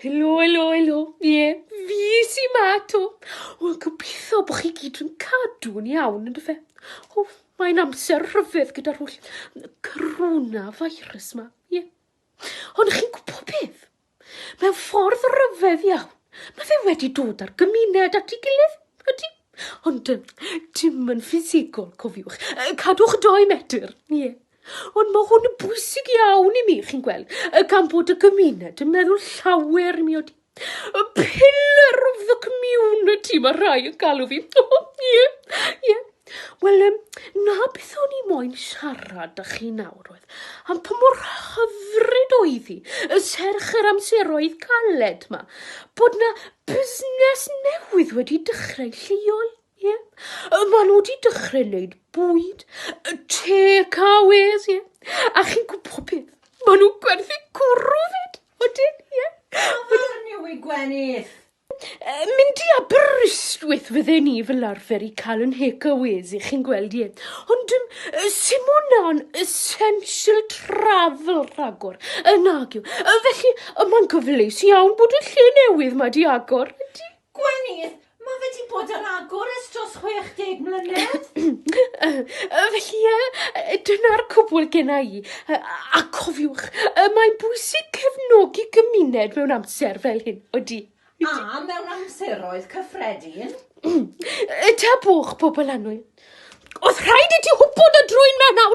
Helo. Ie, fi sy ma to. Wel, gobeithio bod chi gyd yn cadw'n iawn, yn dyfe? O, mae'n amser rhyfedd gyda'r holl coronavirus ma, ie. Ond chi'n gwybod beth? Mewn ffordd ryfedd iawn, mae fe wedi dod â'r gymuned at ei gilydd, ydy? Ond dim yn ffisigol, cofiwch. Cadwch 2 metr, ie. Ond mae hwn yn bwysig iawn i mi, chi'n gweld, gan bod y gymuned yn meddwl llawer i mi oedi. Y pillar of the community mae rhai yn galw fi. Ie. Wel, na beth o'n i moyn siarad â chi nawr oedd, am pa mor hyfryd oedd hi, serch yr amseroedd caled ma, bod na busnes newydd wedi dechrau lleol. Ie. Maen nhw wedi dechrau wneud bwyd, takeaways, ie. A chi'n gwybod beth? Maen nhw'n gwerthu cwrw fyd, odyn, ie. Fy'n yw i Gwennydd? Mynd i Aberystwyth fydden ni fel arfer i cael yn takeaways i chi'n gweld, ie. Ond sim hwnna'n essential travel rhagor, nag yw. Felly, mae'n gyfleus iawn bod y lle newydd ma di agor, ydy. Gwennydd, mae fe di bod ar agor ys dros 60 mlynedd. Felly, dyna'r cwbl genna i. A cofiwch, mae'n bwysig cefnogi gymuned mewn amser fel hyn, odi? A mewn amseroedd cyffredin. Ta bwch, pobl annwyl. Oedd rhaid i ti hwbod y drwy'n mewn nawr.